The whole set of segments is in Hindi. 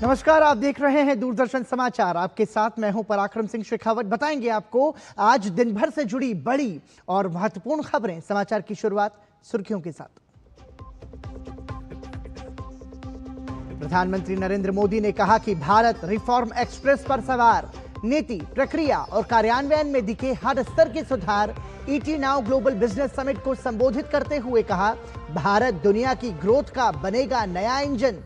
नमस्कार, आप देख रहे हैं दूरदर्शन समाचार। आपके साथ मैं हूं पराक्रम सिंह शेखावत। बताएंगे आपको आज दिन भर से जुड़ी बड़ी और महत्वपूर्ण खबरें। समाचार की शुरुआत सुर्खियों के साथ। प्रधानमंत्री नरेंद्र मोदी ने कहा कि भारत रिफॉर्म एक्सप्रेस पर सवार। नीति, प्रक्रिया और कार्यान्वयन में दिखे हर स्तर के सुधार। ET now global business summit को संबोधित करते हुए कहा, भारत दुनिया की ग्रोथ का बनेगा नया इंजन।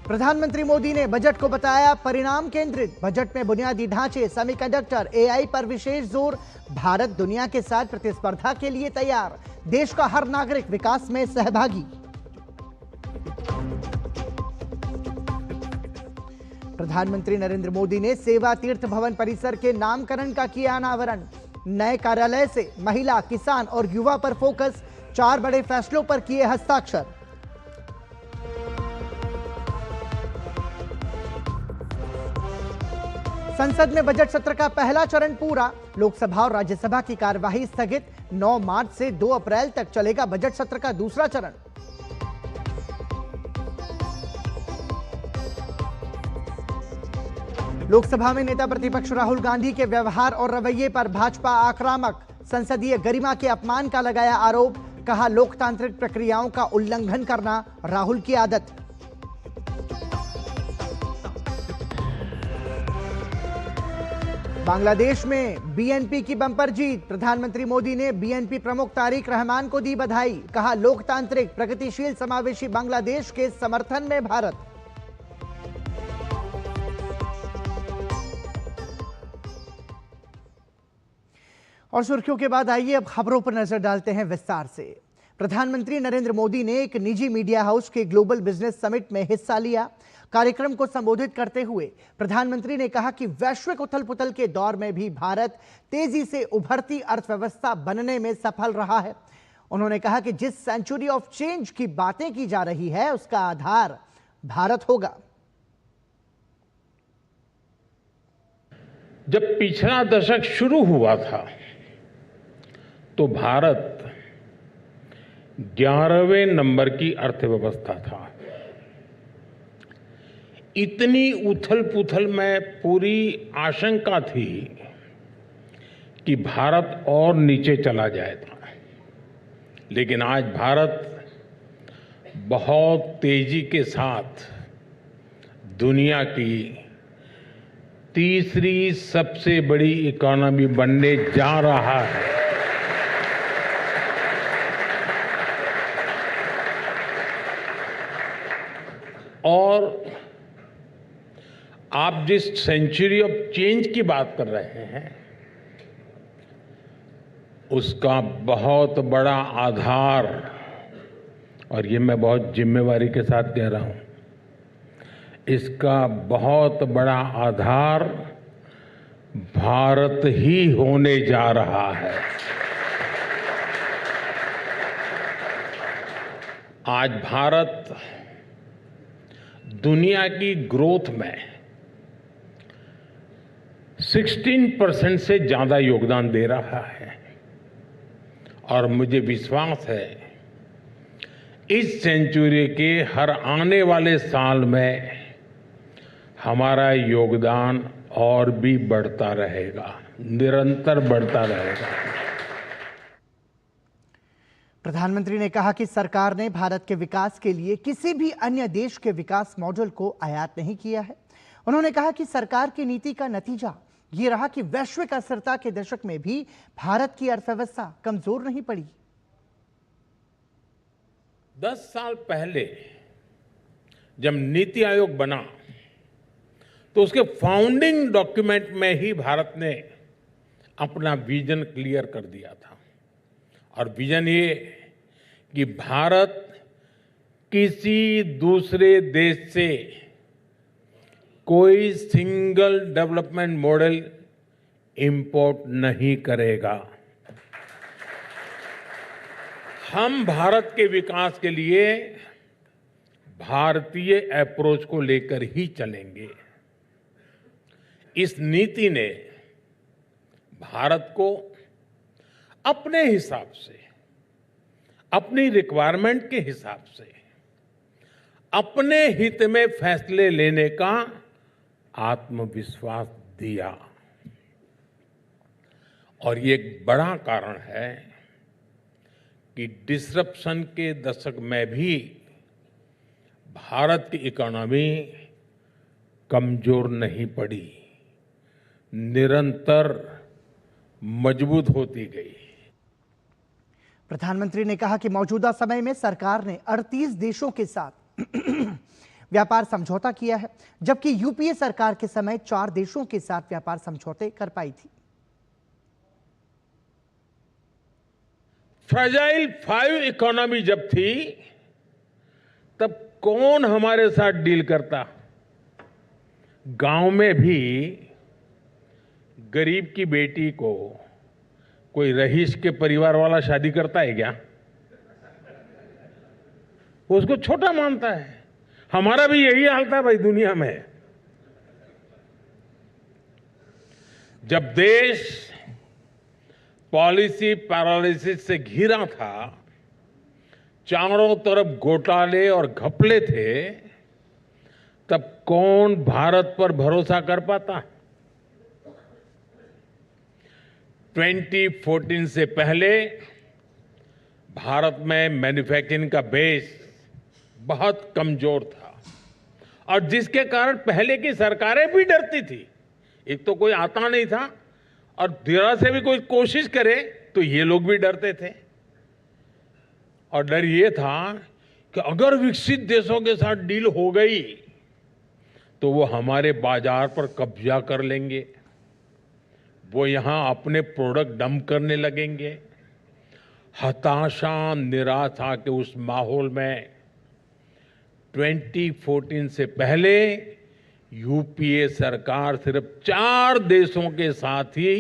प्रधानमंत्री मोदी ने बजट को बताया परिणाम केंद्रित। बजट में बुनियादी ढांचे, सेमीकंडक्टर, एआई पर विशेष जोर। भारत दुनिया के साथ प्रतिस्पर्धा के लिए तैयार। देश का हर नागरिक विकास में सहभागी। प्रधानमंत्री नरेंद्र मोदी ने सेवा तीर्थ भवन परिसर के नामकरण का किया अनावरण। नए कार्यालय से महिला, किसान और युवा पर फोकस। 4 बड़े फैसलों पर किए हस्ताक्षर। संसद में बजट सत्र का पहला चरण पूरा। लोकसभा और राज्यसभा की कार्यवाही स्थगित। 9 मार्च से 2 अप्रैल तक चलेगा बजट सत्र का दूसरा चरण। लोकसभा में नेता प्रतिपक्ष राहुल गांधी के व्यवहार और रवैये पर भाजपा आक्रामक। संसदीय गरिमा के अपमान का लगाया आरोप। कहा, लोकतांत्रिक प्रक्रियाओं का उल्लंघन करना राहुल की आदत। बांग्लादेश में बीएनपी की बंपर जीत। प्रधानमंत्री मोदी ने बीएनपी प्रमुख तारिक रहमान को दी बधाई। कहा, लोकतांत्रिक, प्रगतिशील, समावेशी बांग्लादेश के समर्थन में भारत। और सुर्खियों के बाद आइए अब खबरों पर नजर डालते हैं विस्तार से। प्रधानमंत्री नरेंद्र मोदी ने एक निजी मीडिया हाउस के ग्लोबल बिजनेस समिट में हिस्सा लिया। कार्यक्रम को संबोधित करते हुए प्रधानमंत्री ने कहा कि वैश्विक उथल-पुथल के दौर में भी भारत तेजी से उभरती अर्थव्यवस्था बनने में सफल रहा है। उन्होंने कहा कि जिस सेंचुरी ऑफ चेंज की बातें की जा रही है, उसका आधार भारत होगा। जब पिछला दशक शुरू हुआ था तो भारत 11वें नंबर की अर्थव्यवस्था था। इतनी उथल-पुथल में पूरी आशंका थी कि भारत और नीचे चला जाएगा, लेकिन आज भारत बहुत तेजी के साथ दुनिया की तीसरी सबसे बड़ी इकोनॉमी बनने जा रहा है। और आप जिस सेंचुरी ऑफ चेंज की बात कर रहे हैं, उसका बहुत बड़ा आधार, और ये मैं बहुत जिम्मेवारी के साथ कह रहा हूं, इसका बहुत बड़ा आधार भारत ही होने जा रहा है। आज भारत दुनिया की ग्रोथ में 16% से ज्यादा योगदान दे रहा है और मुझे विश्वास है इस सेंचुरी के हर आने वाले साल में हमारा योगदान और भी बढ़ता रहेगा, निरंतर बढ़ता रहेगा। प्रधानमंत्री ने कहा कि सरकार ने भारत के विकास के लिए किसी भी अन्य देश के विकास मॉडल को आयात नहीं किया है। उन्होंने कहा कि सरकार की नीति का नतीजा ये रहा कि वैश्विक अस्थिरता के दशक में भी भारत की अर्थव्यवस्था कमजोर नहीं पड़ी। 10 साल पहले जब नीति आयोग बना तो उसके फाउंडिंग डॉक्यूमेंट में ही भारत ने अपना विजन क्लियर कर दिया था, और विजन ये कि भारत किसी दूसरे देश से कोई सिंगल डेवलपमेंट मॉडल इंपोर्ट नहीं करेगा। हम भारत के विकास के लिए भारतीय अप्रोच को लेकर ही चलेंगे। इस नीति ने भारत को अपने हिसाब से अपनी रिक्वायरमेंट के हिसाब से अपने हित में फैसले लेने का आत्मविश्वास दिया। और ये एक बड़ा कारण है कि डिसरप्शन के दशक में भी भारत की इकोनॉमी कमजोर नहीं पड़ी, निरंतर मजबूत होती गई। प्रधानमंत्री ने कहा कि मौजूदा समय में सरकार ने 38 देशों के साथ व्यापार समझौता किया है, जबकि यूपीए सरकार के समय 4 देशों के साथ व्यापार समझौते कर पाई थी। फ्रेजाइल 5 इकोनॉमी जब थी तब कौन हमारे साथ डील करता? गांव में भी गरीब की बेटी को कोई रईस के परिवार वाला शादी करता है क्या? वो उसको छोटा मानता है। हमारा भी यही हाल था भाई दुनिया में। जब देश पॉलिसी पैरालिसिस से घिरा था, चारों तरफ घोटाले और घपले थे, तब कौन भारत पर भरोसा कर पाता? 2014 से पहले भारत में मैन्युफैक्चरिंग का बेस बहुत कमजोर था और जिसके कारण पहले की सरकारें भी डरती थी। एक तो कोई आता नहीं था और जरा से भी कोई कोशिश करे तो ये लोग भी डरते थे। और डर ये था कि अगर विकसित देशों के साथ डील हो गई तो वो हमारे बाजार पर कब्जा कर लेंगे, वो यहां अपने प्रोडक्ट डंप करने लगेंगे। हताशा, निराशा के उस माहौल में 2014 से पहले यूपीए सरकार सिर्फ 4 देशों के साथ ही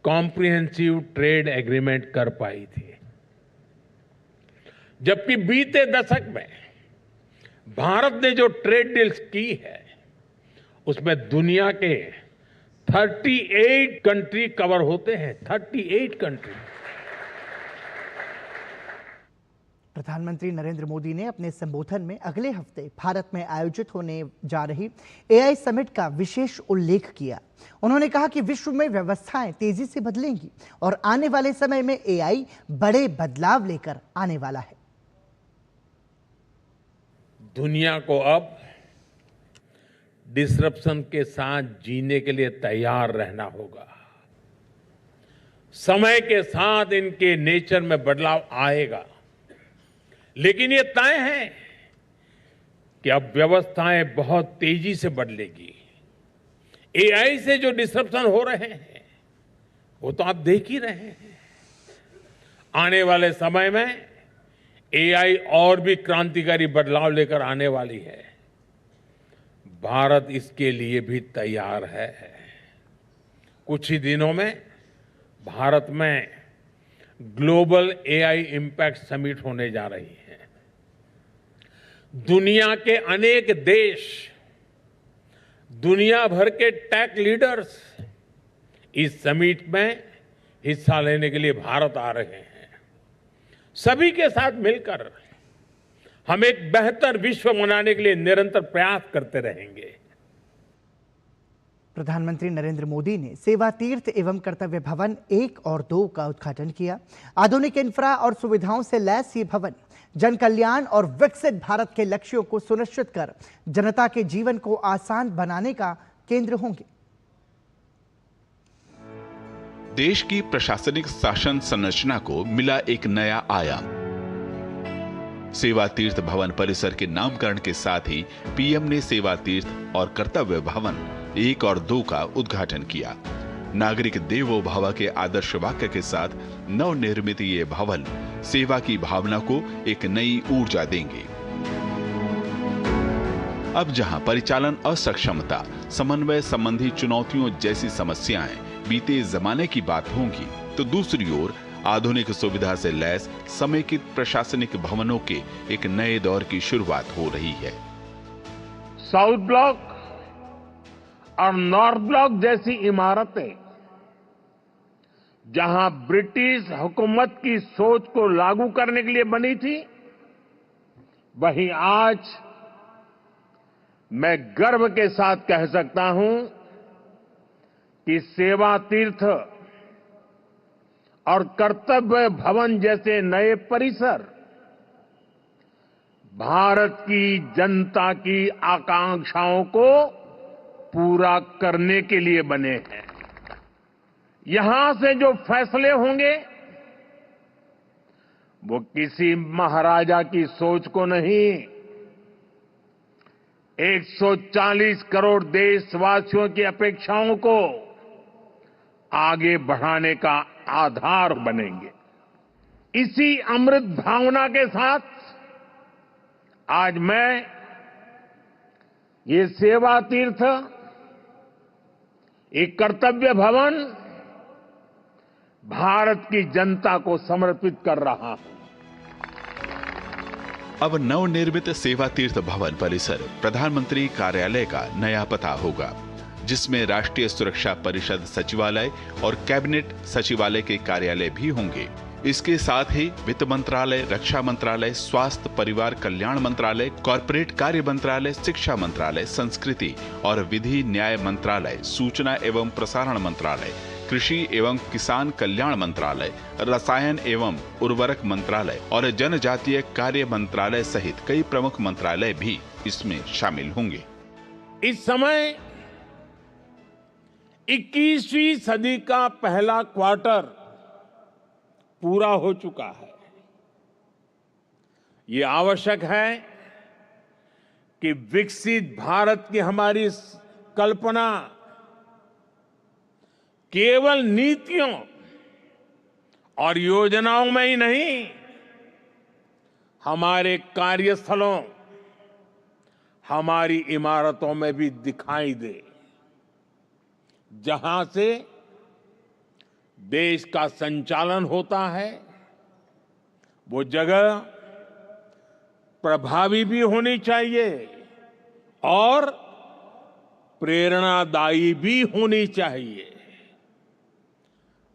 कॉम्प्रिहेंसिव ट्रेड एग्रीमेंट कर पाई थी, जबकि बीते दशक में भारत ने जो ट्रेड डील्स की है उसमें दुनिया के 38 कंट्री कवर होते हैं। 38 कंट्री। प्रधानमंत्री नरेंद्र मोदी ने अपने संबोधन में अगले हफ्ते भारत में आयोजित होने जा रही एआई समिट का विशेष उल्लेख किया। उन्होंने कहा कि विश्व में व्यवस्थाएं तेजी से बदलेंगी और आने वाले समय में एआई बड़े बदलाव लेकर आने वाला है। दुनिया को अब डिसरप्शन के साथ जीने के लिए तैयार रहना होगा। समय के साथ इनके नेचर में बदलाव आएगा, लेकिन ये तय है कि अब व्यवस्थाएं बहुत तेजी से बदलेगी। एआई से जो डिसरप्शन हो रहे हैं वो तो आप देख ही रहे हैं। आने वाले समय में एआई और भी क्रांतिकारी बदलाव लेकर आने वाली है। भारत इसके लिए भी तैयार है। कुछ ही दिनों में भारत में ग्लोबल एआई इंपैक्ट समिट होने जा रही है। दुनिया के अनेक देश, दुनिया भर के टेक लीडर्स इस समिट में हिस्सा लेने के लिए भारत आ रहे हैं। सभी के साथ मिलकर हम एक बेहतर विश्व बनाने के लिए निरंतर प्रयास करते रहेंगे। प्रधानमंत्री नरेंद्र मोदी ने सेवा तीर्थ एवं कर्तव्य भवन 1 और 2 का उद्घाटन किया। आधुनिक इंफ्रा और सुविधाओं से लैस ये भवन जन कल्याण और विकसित भारत के लक्ष्यों को सुनिश्चित कर जनता के जीवन को आसान बनाने का केंद्र होंगे। देश की प्रशासनिक शासन संरचना को मिला एक नया आयाम। सेवा तीर्थ भवन परिसर के नामकरण के साथ ही पीएम ने सेवा तीर्थ और कर्तव्य भवन 1 और 2 का उद्घाटन किया। नागरिक देवो भव के आदर्श वाक्य के साथ नवनिर्मित ये भवन सेवा की भावना को एक नई ऊर्जा देंगे। अब जहां परिचालन असक्षमता, समन्वय संबंधी चुनौतियों जैसी समस्याएं बीते जमाने की बात होंगी, तो दूसरी ओर आधुनिक सुविधा से लैस समेकित प्रशासनिक भवनों के एक नए दौर की शुरुआत हो रही है। साउथ ब्लॉक और नॉर्थ ब्लॉक जैसी इमारतें जहां ब्रिटिश हुकूमत की सोच को लागू करने के लिए बनी थी, वहीं आज मैं गर्व के साथ कह सकता हूं कि सेवा तीर्थ और कर्तव्य भवन जैसे नए परिसर भारत की जनता की आकांक्षाओं को पूरा करने के लिए बने हैं। यहां से जो फैसले होंगे वो किसी महाराजा की सोच को नहीं, 140 करोड़ देशवासियों की अपेक्षाओं को आगे बढ़ाने का आधार बनेंगे। इसी अमृत भावना के साथ आज मैं ये सेवा तीर्थ, एक कर्तव्य भवन भारत की जनता को समर्पित कर रहा हूं। अब नवनिर्मित सेवा तीर्थ भवन परिसर प्रधानमंत्री कार्यालय का नया पता होगा, जिसमें राष्ट्रीय सुरक्षा परिषद सचिवालय और कैबिनेट सचिवालय के कार्यालय भी होंगे। इसके साथ ही वित्त मंत्रालय, रक्षा मंत्रालय, स्वास्थ्य परिवार कल्याण मंत्रालय, कॉर्पोरेट कार्य मंत्रालय, शिक्षा मंत्रालय, संस्कृति और विधि न्याय मंत्रालय, सूचना एवं प्रसारण मंत्रालय, कृषि एवं किसान कल्याण मंत्रालय, रसायन एवं उर्वरक मंत्रालय और जनजातीय कार्य मंत्रालय सहित कई प्रमुख मंत्रालय भी इसमें शामिल होंगे। इस समय 21वीं सदी का पहला क्वार्टर पूरा हो चुका है। ये आवश्यक है कि विकसित भारत की हमारी कल्पना केवल नीतियों और योजनाओं में ही नहीं, हमारे कार्यस्थलों, हमारी इमारतों में भी दिखाई दे, जहां से देश का संचालन होता है वो जगह प्रभावी भी होनी चाहिए और प्रेरणादायी भी होनी चाहिए।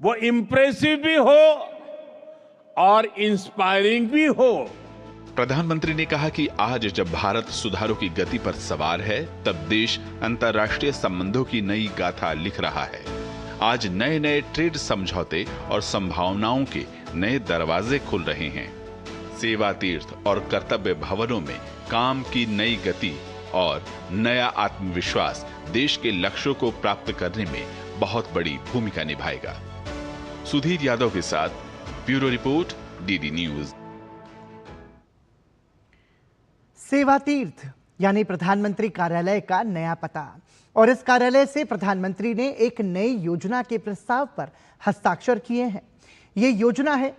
वो इम्प्रेसिव भी हो और इंस्पायरिंग भी हो। प्रधानमंत्री ने कहा कि आज जब भारत सुधारों की गति पर सवार है, तब देश अंतर्राष्ट्रीय संबंधों की नई गाथा लिख रहा है। आज नए नए ट्रेड समझौते और संभावनाओं के नए दरवाजे खुल रहे हैं। सेवा तीर्थ और कर्तव्य भवनों में काम की नई गति और नया आत्मविश्वास देश के लक्ष्यों को प्राप्त करने में बहुत बड़ी भूमिका निभाएगा। सुधीर यादव के साथ ब्यूरो रिपोर्ट, डीडी न्यूज। सेवा तीर्थ यानी प्रधानमंत्री कार्यालय का नया पता, और इस कार्यालय से प्रधानमंत्री ने एक नई योजना के प्रस्ताव पर हस्ताक्षर किए हैं। ये योजना है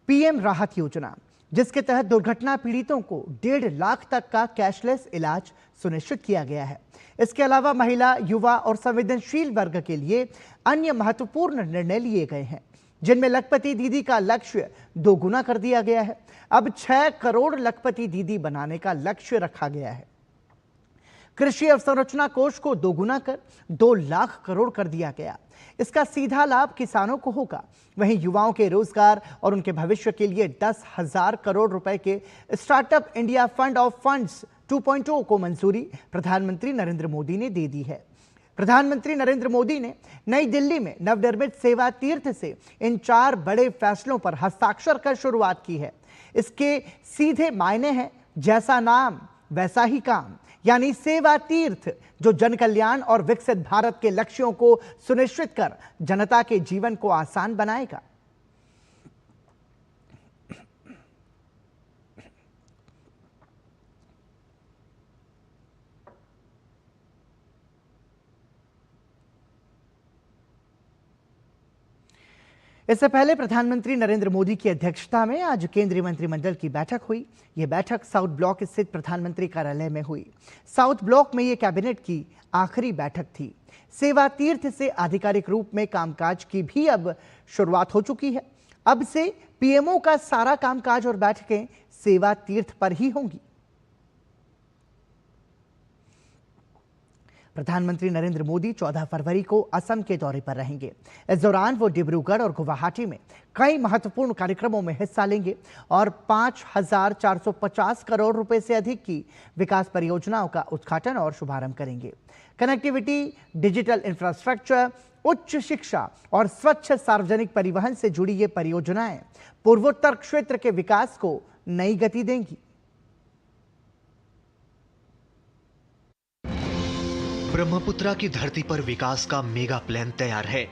पीएम राहत योजना, जिसके तहत दुर्घटना पीड़ितों को 1.5 लाख तक का कैशलेस इलाज सुनिश्चित किया गया है। इसके अलावा महिला, युवा और संवेदनशील वर्ग के लिए अन्य महत्वपूर्ण निर्णय लिए गए हैं, जिनमें लखपति दीदी का लक्ष्य 2 गुना कर दिया गया है। अब 6 करोड़ लखपति दीदी बनाने का लक्ष्य रखा गया है। कृषि अवसंरचना कोष को 2 गुना कर 2 लाख करोड़ कर दिया गया। इसका सीधा लाभ किसानों को होगा। वहीं युवाओं के रोजगार और उनके भविष्य के लिए 10,000 करोड़ रुपए के startup India fund of funds 2.0 को मंजूरी प्रधानमंत्री नरेंद्र मोदी ने दे दी है। प्रधानमंत्री नरेंद्र मोदी ने नई दिल्ली में नवनिर्मित सेवा तीर्थ से इन 4 बड़े फैसलों पर हस्ताक्षर कर शुरुआत की है। इसके सीधे मायने हैं जैसा नाम वैसा ही काम, यानी सेवा तीर्थ, जो जन कल्याण और विकसित भारत के लक्ष्यों को सुनिश्चित कर जनता के जीवन को आसान बनाएगा। इससे पहले प्रधानमंत्री नरेंद्र मोदी की अध्यक्षता में आज केंद्रीय मंत्रिमंडल की बैठक हुई। यह बैठक साउथ ब्लॉक स्थित प्रधानमंत्री कार्यालय में हुई। साउथ ब्लॉक में यह कैबिनेट की आखिरी बैठक थी। सेवा तीर्थ से आधिकारिक रूप में कामकाज की भी अब शुरुआत हो चुकी है। अब से पीएमओ का सारा कामकाज और बैठकें सेवा तीर्थ पर ही होंगी। प्रधानमंत्री नरेंद्र मोदी 14 फरवरी को असम के दौरे पर रहेंगे। इस दौरान वो डिब्रूगढ़ और गुवाहाटी में कई महत्वपूर्ण कार्यक्रमों में हिस्सा लेंगे और 5,450 करोड़ रुपए से अधिक की विकास परियोजनाओं का उद्घाटन और शुभारंभ करेंगे। कनेक्टिविटी, डिजिटल इंफ्रास्ट्रक्चर, उच्च शिक्षा और स्वच्छ सार्वजनिक परिवहन से जुड़ी ये परियोजनाएं पूर्वोत्तर क्षेत्र के विकास को नई गति देंगी। ब्रह्मपुत्रा की धरती पर विकास का मेगा प्लान तैयार है।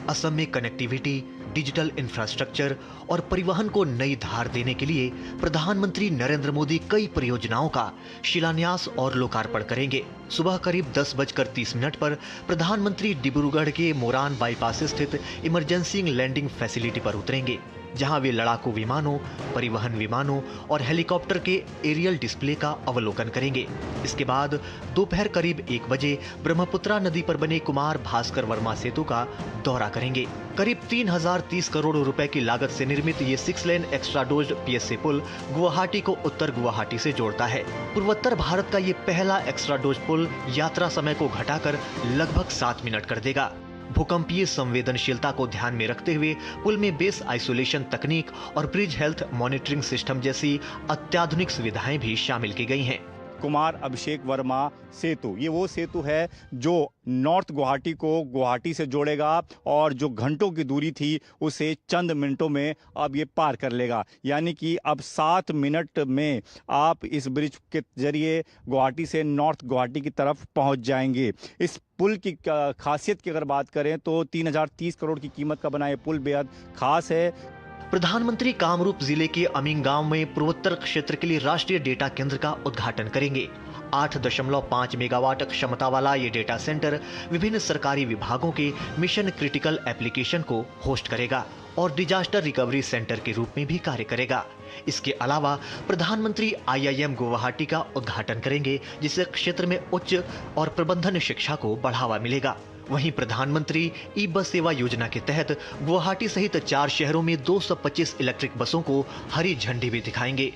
असम में कनेक्टिविटी, डिजिटल इंफ्रास्ट्रक्चर और परिवहन को नई धार देने के लिए प्रधानमंत्री नरेंद्र मोदी कई परियोजनाओं का शिलान्यास और लोकार्पण करेंगे। सुबह करीब 10:30 पर प्रधानमंत्री डिब्रूगढ़ के मोरान बाईपास स्थित इमरजेंसी लैंडिंग फैसिलिटी पर उतरेंगे, जहां वे लड़ाकू विमानों, परिवहन विमानों और हेलीकॉप्टर के एरियल डिस्प्ले का अवलोकन करेंगे। इसके बाद दोपहर करीब 1 बजे ब्रह्मपुत्रा नदी पर बने कुमार भास्कर वर्मा सेतु का दौरा करेंगे। करीब 3,030 करोड़ रुपए की लागत से निर्मित ये 6 लेन एक्स्ट्रा डोज्ड पीएसए पुल गुवाहाटी को उत्तर गुवाहाटी से जोड़ता है। पूर्वोत्तर भारत का ये पहला एक्स्ट्रा डोज पुल यात्रा समय को घटाकर लगभग 7 मिनट कर देगा। भूकंपीय संवेदनशीलता को ध्यान में रखते हुए पुल में बेस आइसोलेशन तकनीक और ब्रिज हेल्थ मॉनिटरिंग सिस्टम जैसी अत्याधुनिक सुविधाएं भी शामिल की गई हैं। कुमार अभिषेक वर्मा सेतु, ये वो सेतु है जो नॉर्थ गुवाहाटी को गुवाहाटी से जोड़ेगा और जो घंटों की दूरी थी उसे चंद मिनटों में अब ये पार कर लेगा। यानी कि अब 7 मिनट में आप इस ब्रिज के जरिए गुवाहाटी से नॉर्थ गुवाहाटी की तरफ पहुंच जाएंगे। इस पुल की खासियत की अगर बात करें तो 3,030 करोड़ की कीमत का बना ये पुल बेहद खास है। प्रधानमंत्री कामरूप जिले के अमीन गांव में पूर्वोत्तर क्षेत्र के लिए राष्ट्रीय डेटा केंद्र का उद्घाटन करेंगे। 8.5 मेगावाट क्षमता वाला ये डेटा सेंटर विभिन्न सरकारी विभागों के मिशन क्रिटिकल एप्लीकेशन को होस्ट करेगा और डिजास्टर रिकवरी सेंटर के रूप में भी कार्य करेगा। इसके अलावा प्रधानमंत्री IIM गुवाहाटी का उद्घाटन करेंगे, जिससे क्षेत्र में उच्च और प्रबंधन शिक्षा को बढ़ावा मिलेगा। वहीं प्रधानमंत्री ई बस सेवा योजना के तहत गुवाहाटी सहित 4 शहरों में 225 इलेक्ट्रिक बसों को हरी झंडी भी दिखाएंगे।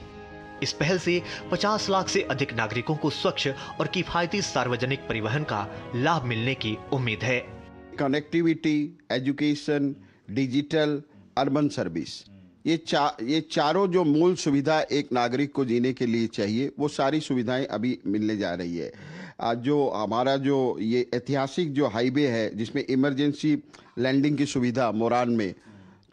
इस पहल से 50 लाख से अधिक नागरिकों को स्वच्छ और किफायती सार्वजनिक परिवहन का लाभ मिलने की उम्मीद है। Connectivity, education, digital, urban service, ये चारों जो मूल सुविधा एक नागरिक को जीने के लिए चाहिए, वो सारी सुविधाएं अभी मिलने जा रही है। जो हमारा जो ये ऐतिहासिक जो हाईवे है जिसमें इमरजेंसी लैंडिंग की सुविधा मोरान में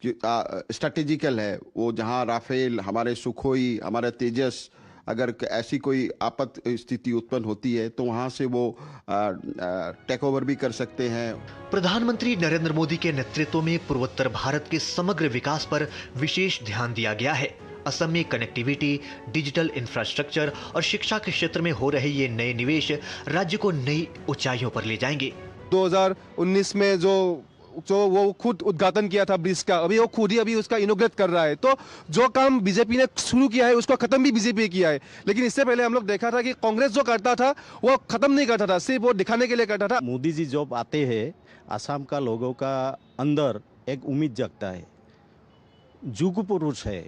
स्ट्रेटेजिकल है, वो जहां राफेल, हमारे सुखोई, हमारा तेजस, अगर ऐसी कोई आपात स्थिति उत्पन्न होती है तो वहां से वो टेक ओवर भी कर सकते हैं। प्रधानमंत्री नरेंद्र मोदी के नेतृत्व में पूर्वोत्तर भारत के समग्र विकास पर विशेष ध्यान दिया गया है। असम में कनेक्टिविटी, डिजिटल इंफ्रास्ट्रक्चर और शिक्षा के क्षेत्र में हो रहे ये नए निवेश राज्य को नई ऊंचाइयों पर ले जाएंगे। 2019 में जो वो खुद उद्घाटन किया था ब्रिज का, अभी वो खुद ही अभी उसका इनोग्रेट कर रहा है। तो जो काम बीजेपी ने शुरू किया है उसको खत्म भी बीजेपी ने किया है। लेकिन इससे पहले हम लोग देखा था कि कांग्रेस जो करता था वो खत्म नहीं करता था, सिर्फ वो दिखाने के लिए करता था। मोदी जी जब आते हैं, असम का लोगों का अंदर एक उम्मीद जगता है। जुग पुरुष है,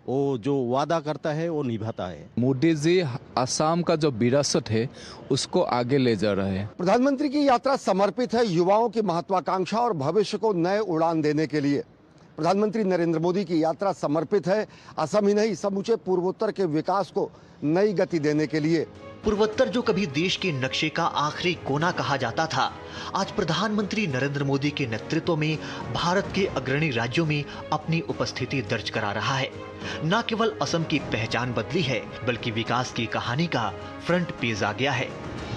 वो जो वादा करता है वो निभाता है। मोदी जी असम का जो विरासत है उसको आगे ले जा रहे हैं। प्रधानमंत्री की यात्रा समर्पित है युवाओं की महत्वाकांक्षा और भविष्य को नए उड़ान देने के लिए। प्रधानमंत्री नरेंद्र मोदी की यात्रा समर्पित है असम ही नहीं समूचे पूर्वोत्तर के विकास को नई गति देने के लिए। पूर्वोत्तर जो कभी देश के नक्शे का आखिरी कोना कहा जाता था, आज प्रधानमंत्री नरेंद्र मोदी के नेतृत्व में भारत के अग्रणी राज्यों में अपनी उपस्थिति दर्ज करा रहा है। न केवल असम की पहचान बदली है, बल्कि विकास की कहानी का फ्रंट पेज आ गया है।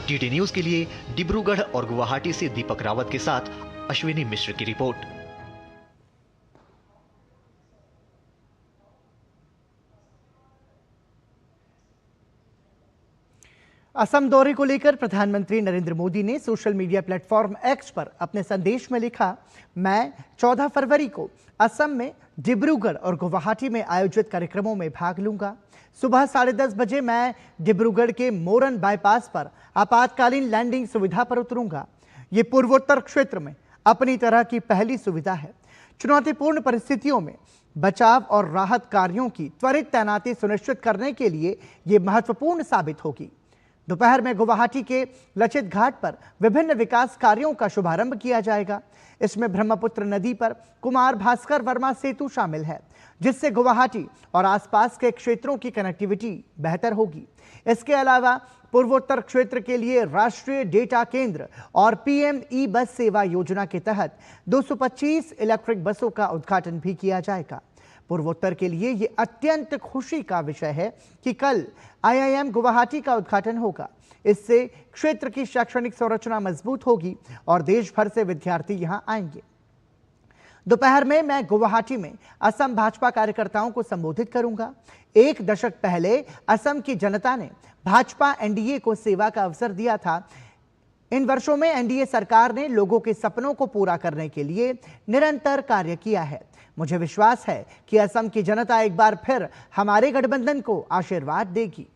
DD न्यूज के लिए डिब्रूगढ़ और गुवाहाटी से दीपक रावत के साथ अश्विनी मिश्र की रिपोर्ट। असम दौरे को लेकर प्रधानमंत्री नरेंद्र मोदी ने सोशल मीडिया प्लेटफॉर्म X पर अपने संदेश में लिखा, मैं 14 फरवरी को असम में डिब्रूगढ़ और गुवाहाटी में आयोजित कार्यक्रमों में भाग लूंगा। सुबह 10:30 बजे मैं डिब्रूगढ़ के मोरन बाईपास पर आपातकालीन लैंडिंग सुविधा पर उतरूंगा। ये पूर्वोत्तर क्षेत्र में अपनी तरह की पहली सुविधा है। चुनौतीपूर्ण परिस्थितियों में बचाव और राहत कार्यों की त्वरित तैनाती सुनिश्चित करने के लिए ये महत्वपूर्ण साबित होगी। दोपहर में गुवाहाटी के लचित घाट पर विभिन्न विकास कार्यों का शुभारंभ किया जाएगा। इसमें ब्रह्मपुत्र नदी पर कुमार भास्कर वर्मा सेतु शामिल है, जिससे गुवाहाटी और आसपास के क्षेत्रों की कनेक्टिविटी बेहतर होगी। इसके अलावा पूर्वोत्तर क्षेत्र के लिए राष्ट्रीय डेटा केंद्र और पीएम ई बस सेवा योजना के तहत 225 इलेक्ट्रिक बसों का उद्घाटन भी किया जाएगा। पूर्वोत्तर के लिए यह अत्यंत खुशी का विषय है कि कल आईआईएम गुवाहाटी का उद्घाटन होगा। इससे क्षेत्र की शैक्षणिक संरचना मजबूत होगी और देश भर से विद्यार्थी यहां आएंगे। दोपहर में मैं गुवाहाटी में असम भाजपा कार्यकर्ताओं को संबोधित करूंगा। 1 दशक पहले असम की जनता ने भाजपा एनडीए को सेवा का अवसर दिया था। इन वर्षों में एनडीए सरकार ने लोगों के सपनों को पूरा करने के लिए निरंतर कार्य किया है। मुझे विश्वास है कि असम की जनता एक बार फिर हमारे गठबंधन को आशीर्वाद देगी।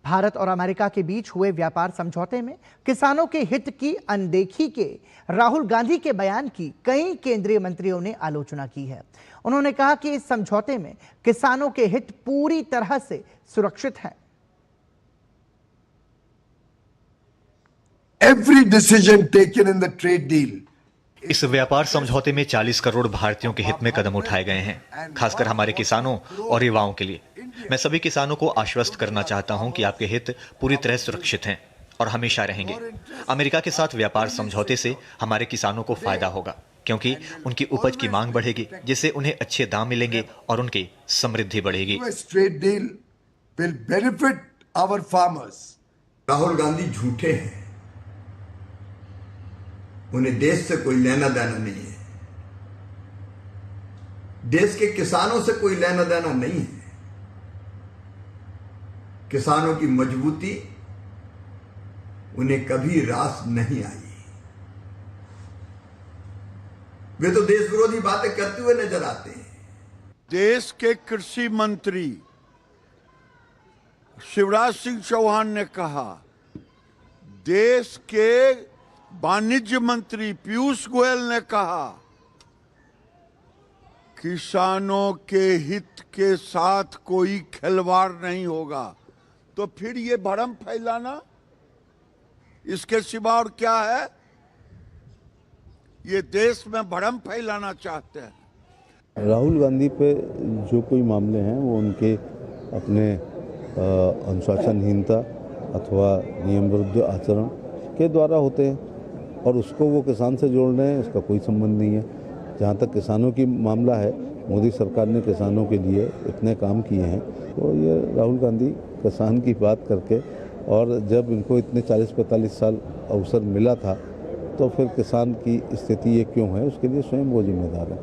भारत और अमेरिका के बीच हुए व्यापार समझौते में किसानों के हित की अनदेखी के राहुल गांधी के बयान की कई केंद्रीय मंत्रियों ने आलोचना की है। उन्होंने कहा कि इस समझौते में किसानों के हित पूरी तरह से सुरक्षित हैं। Every decision taken in the trade deal इस व्यापार समझौते में 40 करोड़ भारतीयों के हित में कदम उठाए गए हैं, खासकर हमारे किसानों और युवाओं के लिए। मैं सभी किसानों को आश्वस्त करना चाहता हूं कि आपके हित पूरी तरह सुरक्षित हैं और हमेशा रहेंगे। अमेरिका के साथ व्यापार समझौते से हमारे किसानों को फायदा होगा, क्योंकि उनकी उपज की मांग बढ़ेगी, जिससे उन्हें अच्छे दाम मिलेंगे और उनकी समृद्धि बढ़ेगी। राहुल गांधी झूठे हैं, उन्हें देश से कोई लेना देना नहीं है, देश के किसानों से कोई लेना देना नहीं है। किसानों की मजबूती उन्हें कभी रास नहीं आई। वे तो देश विरोधी बातें करते हुए नजर आते हैं। देश के कृषि मंत्री शिवराज सिंह चौहान ने कहा, देश के वाणिज्य मंत्री पीयूष गोयल ने कहा, किसानों के हित के साथ कोई खिलवाड़ नहीं होगा। तो फिर ये भ्रम फैलाना, इसके सिवा और क्या है? ये देश में भ्रम फैलाना चाहते हैं। राहुल गांधी पे जो कोई मामले हैं वो उनके अपने अनुशासनहीनता अथवा नियम विरुद्ध आचरण के द्वारा होते हैं, और उसको वो किसान से जोड़ रहे हैं, इसका कोई संबंध नहीं है। जहाँ तक किसानों की मामला है, मोदी सरकार ने किसानों के लिए इतने काम किए हैं, तो ये राहुल गांधी किसान की बात करके, और जब इनको इतने 40-45 साल अवसर मिला था, तो फिर किसान की स्थिति ये क्यों है, उसके लिए स्वयं वो जिम्मेदार है।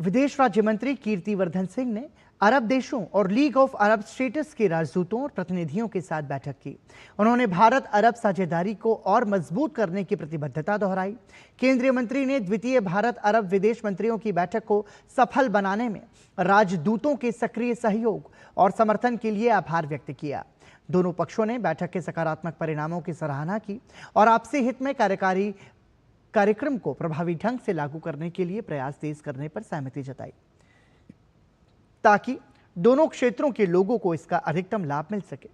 विदेश राज्य मंत्री कीर्तिवर्धन सिंह ने अरब देशों और लीग ऑफ अरब स्टेट्स के राजदूतों और प्रतिनिधियों के साथ बैठक की। उन्होंने भारत अरब साझेदारी को और मजबूत करने की प्रतिबद्धता दोहराई। केंद्रीय मंत्री ने द्वितीय भारत अरब विदेश मंत्रियों की बैठक को सफल बनाने में राजदूतों के सक्रिय सहयोग और समर्थन के लिए आभार व्यक्त किया। दोनों पक्षों ने बैठक के सकारात्मक परिणामों की सराहना की और आपसी हित में कार्यकारी कार्यक्रम को प्रभावी ढंग से लागू करने के लिए प्रयास तेज करने पर सहमति जताई, ताकि दोनों क्षेत्रों के लोगों को इसका अधिकतम लाभ मिल सके।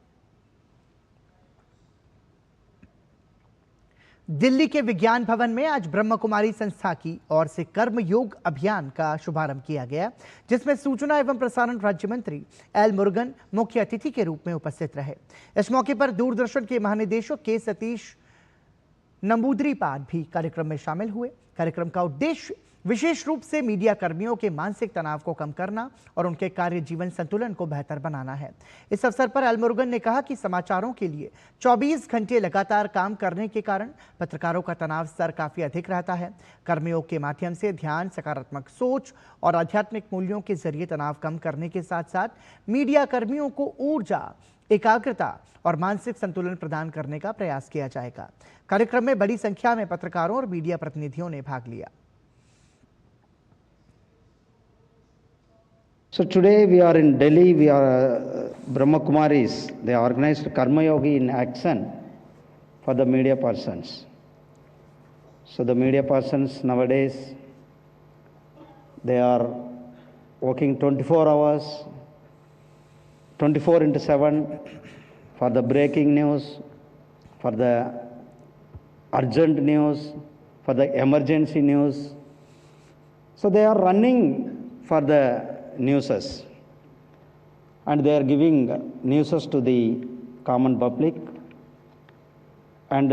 दिल्ली के विज्ञान भवन में आज ब्रह्म कुमारी संस्था की ओर से कर्मयोग अभियान का शुभारंभ किया गया, जिसमें सूचना एवं प्रसारण राज्य मंत्री एल मुरुगन मुख्य अतिथि के रूप में उपस्थित रहे। इस मौके पर दूरदर्शन के महानिदेशक के सतीश नंबूदरीपाद भी कार्यक्रम में शामिल हुए। कार्यक्रम का उद्देश्य विशेष रूप से मीडिया कर्मियों के मानसिक तनाव को कम करना और उनके कार्य जीवन संतुलन को बेहतर बनाना है। इस अवसर पर एल मुरुगन ने कहा कि समाचारों के लिए 24 घंटे लगातार काम करने के कारण पत्रकारों का तनाव स्तर काफी अधिक रहता है। कर्मयोग के माध्यम से ध्यान, सकारात्मक सोच और आध्यात्मिक मूल्यों के जरिए तनाव कम करने के साथ साथ मीडिया कर्मियों को ऊर्जा, एकाग्रता और मानसिक संतुलन प्रदान करने का प्रयास किया जाएगा। कार्यक्रम में बड़ी संख्या में पत्रकारों और मीडिया प्रतिनिधियों ने भाग लिया। So today we are in Delhi, we are Brahma Kumaris. They organized Karma Yogi in action for the media persons. So the media persons nowadays, they are working 24 hours, 24/7 for the breaking news, for the urgent news, for the emergency news. So they are running for the newses, and they are giving newses to the common public. And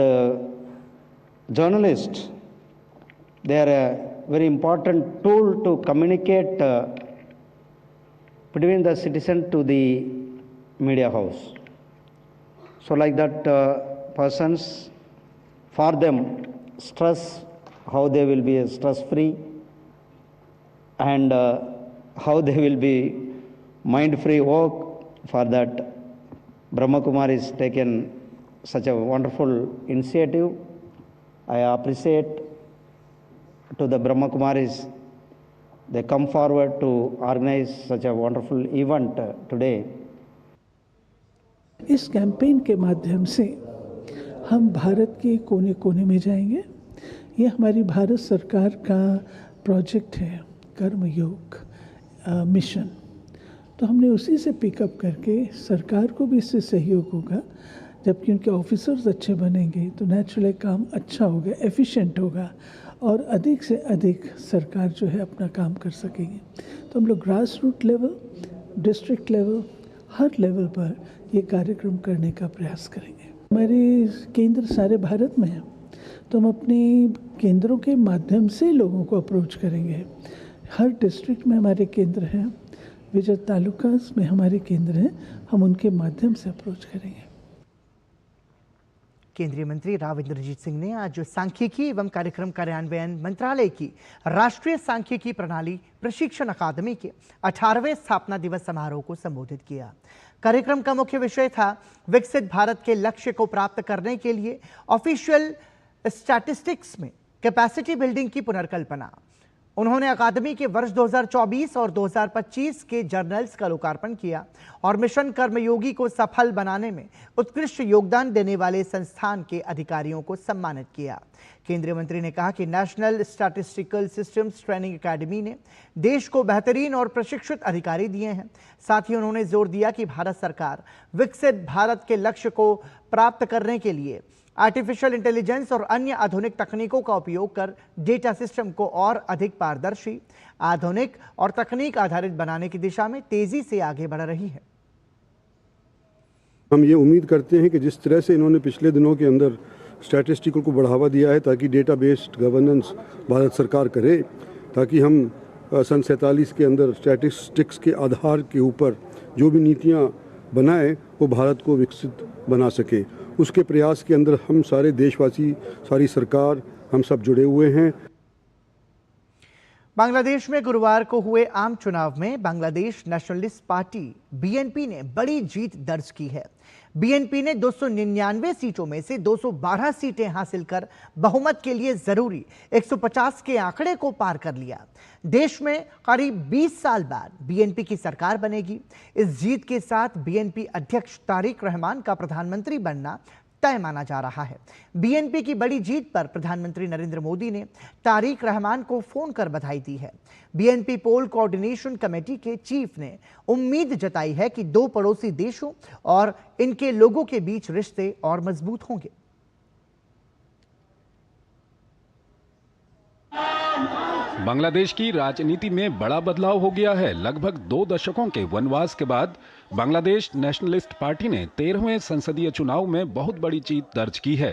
journalists, they are a very important tool to communicate between the citizen to the media house. So like that persons, for them, stress, how they will be stress-free, and how they will be mind-free work. For that, Brahma Kumari has taken such a wonderful initiative. I appreciate to the Brahma Kumaris. They come forward to organize such a wonderful event today. इस कैंपेन के माध्यम से हम भारत के कोने कोने में जाएंगे। ये हमारी भारत सरकार का प्रोजेक्ट है, कर्मयोग मिशन। तो हमने उसी से पिकअप करके सरकार को भी इससे सहयोग होगा। जबकि उनके ऑफिसर्स अच्छे बनेंगे तो नेचुरली काम अच्छा होगा, एफिशिएंट होगा और अधिक से अधिक सरकार जो है अपना काम कर सकेगी। तो हम लोग grass root level, district level, हर लेवल पर ये कार्यक्रम करने का प्रयास करेंगे। हमारे केंद्र सारे भारत में हैं, तो हम अपने केंद्रों के माध्यम से लोगों को अप्रोच करेंगे। हर डिस्ट्रिक्ट में हमारे केंद्र हैं, विजय तालुकास में हमारे केंद्र हैं, हम उनके माध्यम से अप्रोच करेंगे। केंद्रीय मंत्री राव इंद्रजीत सिंह ने आज सांख्यिकी एवं कार्यक्रम कार्यान्वयन मंत्रालय की राष्ट्रीय सांख्यिकी प्रणाली प्रशिक्षण अकादमी के 18वें स्थापना दिवस समारोह को संबोधित किया। कार्यक्रम का मुख्य विषय था विकसित भारत के लक्ष्य को प्राप्त करने के लिए ऑफिशियल स्टैटिस्टिक्स में कैपेसिटी बिल्डिंग की पुनर्कल्पना। उन्होंने अकादमी के वर्ष 2024 और 2025 के जर्नल्स का लोकार्पण किया और मिशन कर्मयोगी को सफल बनाने में उत्कृष्ट योगदान देने वाले संस्थान के अधिकारियों को सम्मानित किया। केंद्रीय मंत्री ने कहा कि national statistical systems training academy ने देश को बेहतरीन और प्रशिक्षित अधिकारी दिए हैं। साथ ही उन्होंने जोर दिया कि भारत सरकार विकसित भारत के लक्ष्य को प्राप्त करने के लिए आर्टिफिशियल इंटेलिजेंस और अन्य आधुनिक तकनीकों का उपयोग कर डेटा सिस्टम को और अधिक पारदर्शी, आधुनिक और तकनीक आधारित बनाने की दिशा में तेजी से आगे बढ़ रही है। हम ये उम्मीद करते हैं कि जिस तरह से इन्होंने पिछले दिनों के अंदर स्टैटिस्टिकल को बढ़ावा दिया है ताकि डेटा बेस्ड गवर्नेंस भारत सरकार करे, ताकि हम सन 47 के अंदर स्टैटिस्टिक्स के आधार के ऊपर जो भी नीतियाँ बनाए वो भारत को विकसित बना सके। उसके प्रयास के अंदर हम सारे देशवासी, सारी सरकार, हम सब जुड़े हुए हैं। बांग्लादेश में गुरुवार को हुए आम चुनाव में बांग्लादेश नेशनलिस्ट पार्टी बीएनपी ने बड़ी जीत दर्ज की है। बीएनपी ने 299 सीटों में से 212 सीटें हासिल कर बहुमत के लिए जरूरी 150 के आंकड़े को पार कर लिया। देश में करीब 20 साल बाद बीएनपी की सरकार बनेगी। इस जीत के साथ बीएनपी अध्यक्ष तारिक रहमान का प्रधानमंत्री बनना तय माना जा रहा है। बीएनपी की बड़ी जीत पर प्रधानमंत्री नरेंद्र मोदी ने तारिक रहमान को फोन कर बधाई दी है। बीएनपी पोल कोऑर्डिनेशन कमेटी के चीफ ने उम्मीद जताई है कि दो पड़ोसी देशों और इनके लोगों के बीच रिश्ते और मजबूत होंगे। बांग्लादेश की राजनीति में बड़ा बदलाव हो गया है। लगभग 2 दशकों के वनवास के बाद बांग्लादेश नेशनलिस्ट पार्टी ने 13वें संसदीय चुनाव में बहुत बड़ी जीत दर्ज की है।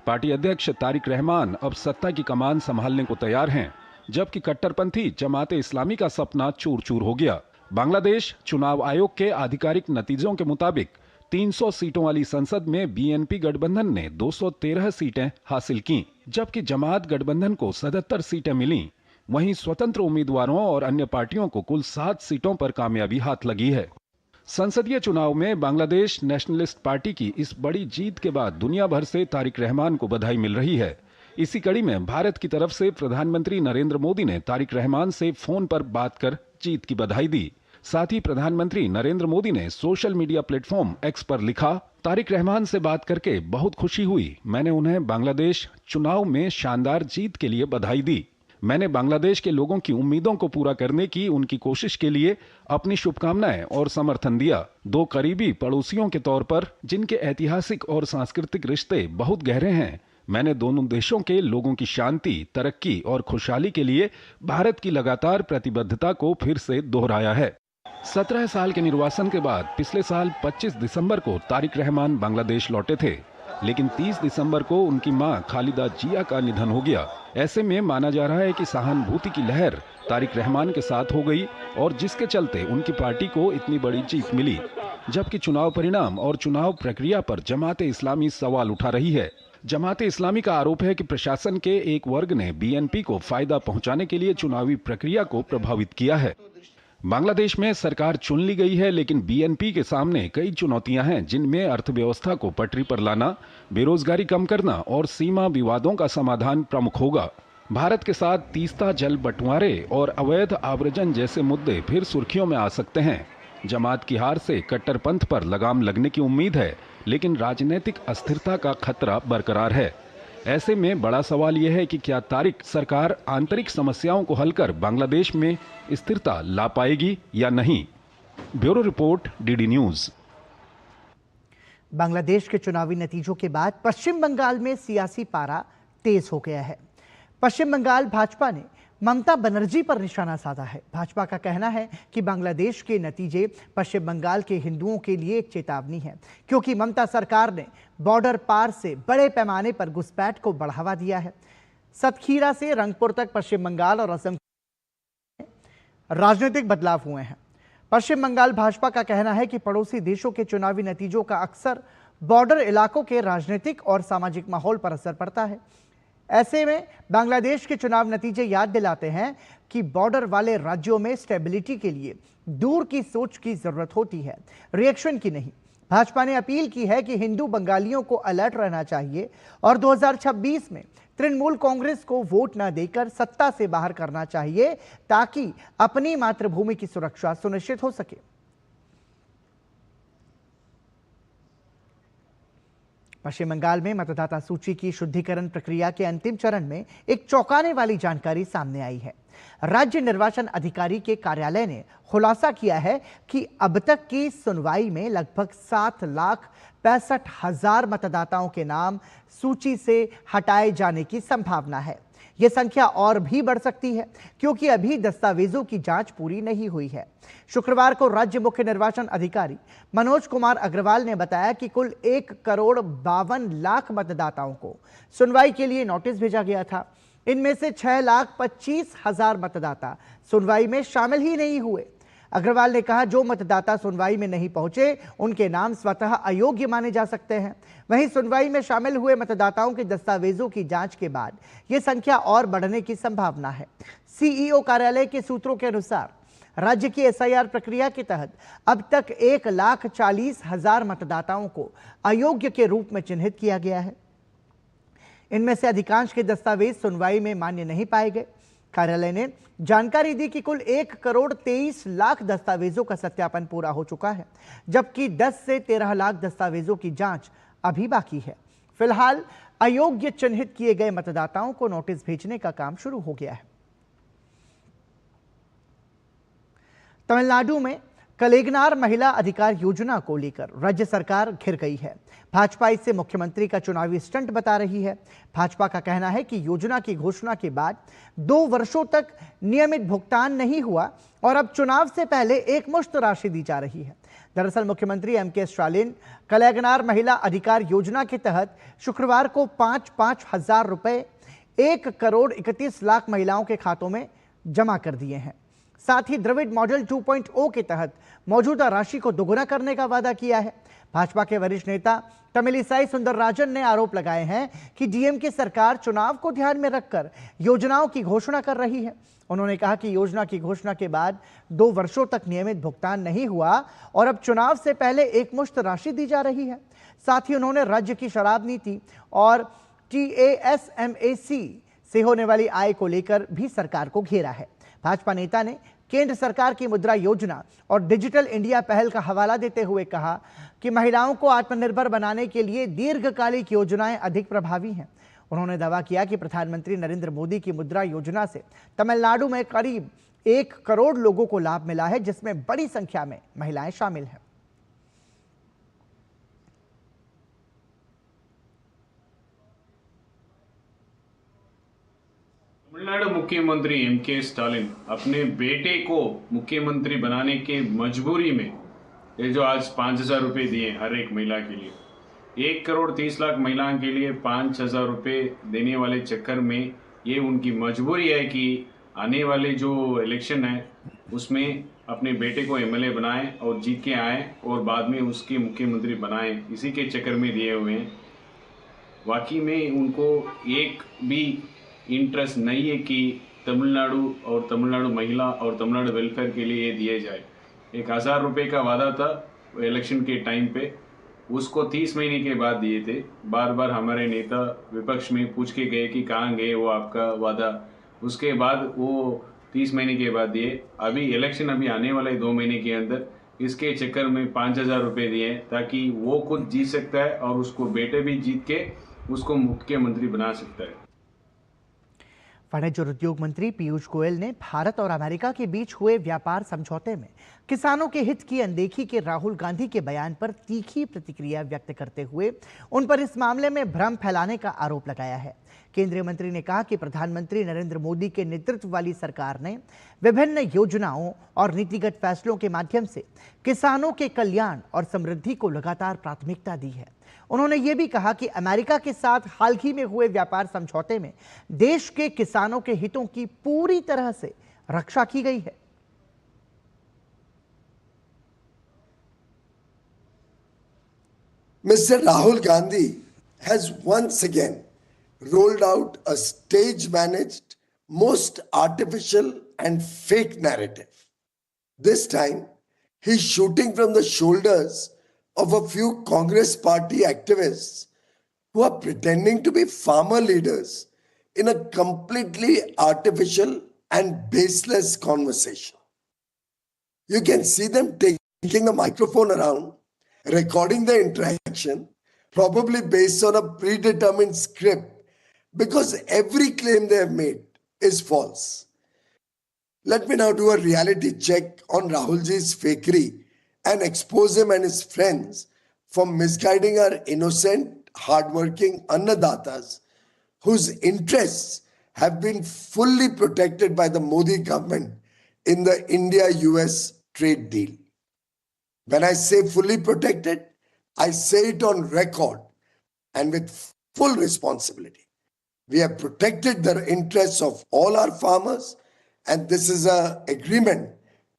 पार्टी अध्यक्ष तारिक रहमान अब सत्ता की कमान संभालने को तैयार हैं, जबकि कट्टरपंथी जमाते इस्लामी का सपना चूर चूर हो गया। बांग्लादेश चुनाव आयोग के आधिकारिक नतीजों के मुताबिक 300 सीटों वाली संसद में बीएनपी गठबंधन ने 213 सीटें हासिल की, जबकि जमात गठबंधन को 77 सीटें मिली। वहीं स्वतंत्र उम्मीदवारों और अन्य पार्टियों को कुल 7 सीटों पर कामयाबी हाथ लगी है। संसदीय चुनाव में बांग्लादेश नेशनलिस्ट पार्टी की इस बड़ी जीत के बाद दुनिया भर से तारिक रहमान को बधाई मिल रही है। इसी कड़ी में भारत की तरफ से प्रधानमंत्री नरेंद्र मोदी ने तारिक रहमान से फोन पर बात कर जीत की बधाई दी। साथ ही प्रधानमंत्री नरेंद्र मोदी ने सोशल मीडिया प्लेटफॉर्म एक्स पर लिखा, तारिक रहमान से बात करके बहुत खुशी हुई। मैंने उन्हें बांग्लादेश चुनाव में शानदार जीत के लिए बधाई दी। मैंने बांग्लादेश के लोगों की उम्मीदों को पूरा करने की उनकी कोशिश के लिए अपनी शुभकामनाएं और समर्थन दिया। दो करीबी पड़ोसियों के तौर पर, जिनके ऐतिहासिक और सांस्कृतिक रिश्ते बहुत गहरे हैं, मैंने दोनों देशों के लोगों की शांति, तरक्की और खुशहाली के लिए भारत की लगातार प्रतिबद्धता को फिर से दोहराया है। 17 साल के निर्वासन के बाद पिछले साल 25 दिसंबर को तारिक रहमान बांग्लादेश लौटे थे, लेकिन 30 दिसंबर को उनकी मां खालिदा जिया का निधन हो गया। ऐसे में माना जा रहा है कि सहानुभूति की लहर तारिक रहमान के साथ हो गई और जिसके चलते उनकी पार्टी को इतनी बड़ी जीत मिली। जबकि चुनाव परिणाम और चुनाव प्रक्रिया पर जमाते इस्लामी सवाल उठा रही है। जमाते इस्लामी का आरोप है कि प्रशासन के एक वर्ग ने बीएनपी को फायदा पहुंचाने के लिए चुनावी प्रक्रिया को प्रभावित किया है। बांग्लादेश में सरकार चुन ली गई है, लेकिन बीएनपी के सामने कई चुनौतियां हैं, जिनमें अर्थव्यवस्था को पटरी पर लाना, बेरोजगारी कम करना और सीमा विवादों का समाधान प्रमुख होगा। भारत के साथ तीस्ता जल बंटवारे और अवैध आव्रजन जैसे मुद्दे फिर सुर्खियों में आ सकते हैं। जमात की हार से कट्टरपंथ पर लगाम लगने की उम्मीद है, लेकिन राजनीतिक अस्थिरता का खतरा बरकरार है। ऐसे में बड़ा सवाल यह है कि क्या तारिक सरकार आंतरिक समस्याओं को हल कर बांग्लादेश में स्थिरता ला पाएगी या नहीं। Bureau report, DD news. Bangladesh के चुनावी नतीजों के बाद पश्चिम बंगाल में सियासी पारा तेज हो गया है। पश्चिम बंगाल भाजपा ने ममता बनर्जी पर निशाना साधा है। भाजपा का कहना है कि बांग्लादेश के नतीजे पश्चिम बंगाल के हिंदुओं के लिए एक चेतावनी है, क्योंकि ममता सरकार ने बॉर्डर पार से बड़े पैमाने पर घुसपैठ को बढ़ावा दिया है। सतखीरा से रंगपुर तक पश्चिम बंगाल और असम राजनीतिक बदलाव हुए हैं। पश्चिम बंगाल भाजपा का कहना है कि पड़ोसी देशों के चुनावी नतीजों का अक्सर बॉर्डर इलाकों के राजनीतिक और सामाजिक माहौल पर असर पड़ता है। ऐसे में बांग्लादेश के चुनाव नतीजे याद दिलाते हैं कि बॉर्डर वाले राज्यों में स्टेबिलिटी के लिए दूर की सोच की जरूरत होती है, रिएक्शन की नहीं। भाजपा ने अपील की है कि हिंदू बंगालियों को अलर्ट रहना चाहिए और 2026 में तृणमूल कांग्रेस को वोट न देकर सत्ता से बाहर करना चाहिए, ताकि अपनी मातृभूमि की सुरक्षा सुनिश्चित हो सके। पश्चिम बंगाल में मतदाता सूची की शुद्धिकरण प्रक्रिया के अंतिम चरण में एक चौंकाने वाली जानकारी सामने आई है। राज्य निर्वाचन अधिकारी के कार्यालय ने खुलासा किया है कि अब तक की सुनवाई में लगभग 7,65,000 मतदाताओं के नाम सूची से हटाए जाने की संभावना है। यह संख्या और भी बढ़ सकती है, क्योंकि अभी दस्तावेजों की जांच पूरी नहीं हुई है। शुक्रवार को राज्य मुख्य निर्वाचन अधिकारी मनोज कुमार अग्रवाल ने बताया कि कुल 1,52,00,000 मतदाताओं को सुनवाई के लिए नोटिस भेजा गया था। इनमें से 6,25,000 मतदाता सुनवाई में शामिल ही नहीं हुए। अग्रवाल ने कहा, जो मतदाता सुनवाई में नहीं पहुंचे उनके नाम स्वतः अयोग्य माने जा सकते हैं। वहीं सुनवाई में शामिल हुए मतदाताओं के दस्तावेजों की जांच के बाद यह संख्या और बढ़ने की संभावना है। सीईओ कार्यालय के सूत्रों के अनुसार राज्य की एसआईआर प्रक्रिया के तहत अब तक 1,40,000 मतदाताओं को अयोग्य के रूप में चिन्हित किया गया है। इनमें से अधिकांश के दस्तावेज सुनवाई में मान्य नहीं पाए गए। कार्यालय ने जानकारी दी कि कुल 1,23,00,000 दस्तावेजों का सत्यापन पूरा हो चुका है, जबकि 10 से 13 लाख दस्तावेजों की जांच अभी बाकी है। फिलहाल अयोग्य चिन्हित किए गए मतदाताओं को नोटिस भेजने का काम शुरू हो गया है। तमिलनाडु में कलेगनार महिला अधिकार योजना को लेकर राज्य सरकार घिर गई है। भाजपा इसे मुख्यमंत्री का चुनावी स्टंट बता रही है। भाजपा का कहना है कि योजना की घोषणा के बाद 2 वर्षों तक नियमित भुगतान नहीं हुआ और अब चुनाव से पहले एकमुश्त राशि दी जा रही है। दरअसल मुख्यमंत्री एमके स्टालिन कलेगनार महिला अधिकार योजना के तहत शुक्रवार को 5-5 हजार रुपए 1,31,00,000 महिलाओं के खातों में जमा कर दिए हैं। साथ ही द्रविड़ मॉडल 2.0 के तहत मौजूदा राशि को दोगुना करने का वादा किया है। भाजपा के वरिष्ठ नेता तमिलिसाई सुंदरराजन ने आरोप लगाए हैं कि डीएमके सरकार चुनाव को ध्यान में रखकर योजनाओं की घोषणा कर रही है। उन्होंने कहा कि योजना की घोषणा के बाद 2 वर्षों तक नियमित भुगतान नहीं हुआ और अब चुनाव से पहले एकमुश्त राशि दी जा रही है। साथ ही उन्होंने राज्य की शराब नीति और TASMAC से होने वाली आय को लेकर भी सरकार को घेरा है। भाजपा नेता ने केंद्र सरकार की मुद्रा योजना और डिजिटल इंडिया पहल का हवाला देते हुए कहा कि महिलाओं को आत्मनिर्भर बनाने के लिए दीर्घकालिक योजनाएं अधिक प्रभावी हैं। उन्होंने दावा किया कि प्रधानमंत्री नरेंद्र मोदी की मुद्रा योजना से तमिलनाडु में करीब 1 करोड़ लोगों को लाभ मिला है, जिसमें बड़ी संख्या में महिलाएं शामिल हैं। तमिलनाडु मुख्यमंत्री एम.के. स्टालिन अपने बेटे को मुख्यमंत्री बनाने के मजबूरी में ये जो आज 5,000 रुपये दिए हर एक महिला के लिए, 1 करोड़ 30 लाख महिलाओं के लिए 5,000 रुपये देने वाले चक्कर में ये उनकी मजबूरी है कि आने वाले जो इलेक्शन है उसमें अपने बेटे को एमएलए बनाएं और जीत के आए और बाद में उसके मुख्यमंत्री बनाएं, इसी के चक्कर में दिए हुए हैं। वाकई में उनको एक भी इंटरेस्ट नहीं है कि तमिलनाडु और तमिलनाडु महिला और तमिलनाडु वेलफेयर के लिए ये दिए जाए। 1,000 रुपये का वादा था इलेक्शन के टाइम पे, उसको 30 महीने के बाद दिए थे। बार बार हमारे नेता विपक्ष में पूछ के गए कि कहाँ गए वो आपका वादा, उसके बाद वो 30 महीने के बाद दिए। अभी इलेक्शन अभी आने वाले 2 महीने के अंदर इसके चक्कर में 5,000 रुपये दिए ताकि वो खुद जीत सकता है और उसको बेटे भी जीत के उसको मुख्यमंत्री बना सकता है। वाणिज्य और उद्योग मंत्री पीयूष गोयल ने भारत और अमेरिका के बीच हुए व्यापार समझौते में किसानों के हित की अनदेखी के राहुल गांधी के बयान पर तीखी प्रतिक्रिया व्यक्त करते हुए उन पर इस मामले में भ्रम फैलाने का आरोप लगाया है। केंद्रीय मंत्री ने कहा कि प्रधानमंत्री नरेंद्र मोदी के नेतृत्व वाली सरकार ने विभिन्न योजनाओं और नीतिगत फैसलों के माध्यम से किसानों के कल्याण और समृद्धि को लगातार प्राथमिकता दी है। उन्होंने ये भी कहा कि अमेरिका के साथ हाल ही में हुए व्यापार समझौते में देश के किसानों के हितों की पूरी तरह से रक्षा की गई है। Mr. Rahul Gandhi has once again rolled out a stage-managed, most artificial and fake narrative. This time, he's shooting from the shoulders of a few Congress party activists who are pretending to be farmer leaders in a completely artificial and baseless conversation. You can see them taking the microphone around, recording the interaction, probably based on a predetermined script, because every claim they have made is false. Let me now do a reality check on Rahulji's fakery and expose him and his friends for misguiding our innocent, hardworking Annadatas whose interests have been fully protected by the Modi government in the India-US trade deal. When I say fully protected, I say it on record and with full responsibility. We have protected the interests of all our farmers, and this is an agreement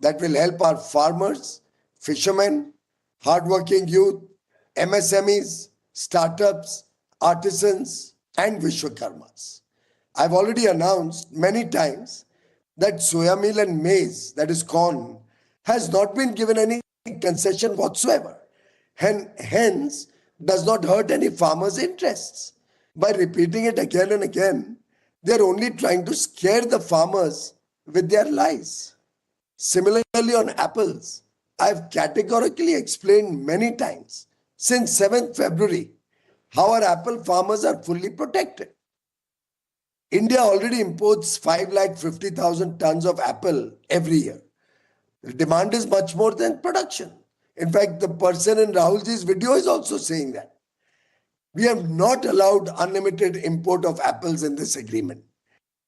that will help our farmers, fishermen, hardworking youth, MSMEs, startups, artisans, and Vishwakarmas. I've already announced many times that soya meal and maize, that is corn, has not been given any concession whatsoever, and hence does not hurt any farmers' interests. By repeating it again and again, they're only trying to scare the farmers with their lies. Similarly, on apples, I've categorically explained many times since 7th February how our apple farmers are fully protected. India already imports 550,000 tons of apple every year. The demand is much more than production. In fact, the person in Rahulji's video is also saying that. We have not allowed unlimited import of apples in this agreement.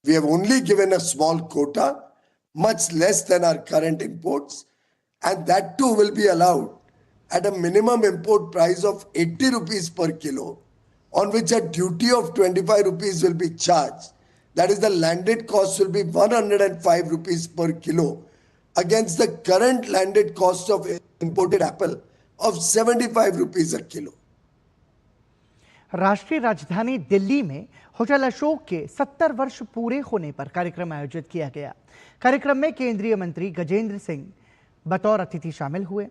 We have only given a small quota, much less than our current imports, and that too will be allowed at a minimum import price of 80 rupees per kilo, on which a duty of 25 rupees will be charged. That is, the landed cost will be 105 rupees per kilo against the current landed cost of imported apple of 75 rupees a kilo. राष्ट्रीय राजधानी दिल्ली में होटल अशोक के 70 वर्ष पूरे होने पर कार्यक्रम आयोजित किया गया। कार्यक्रम में केंद्रीय मंत्री गजेंद्र सिंह बतौर अतिथि शामिल हुए।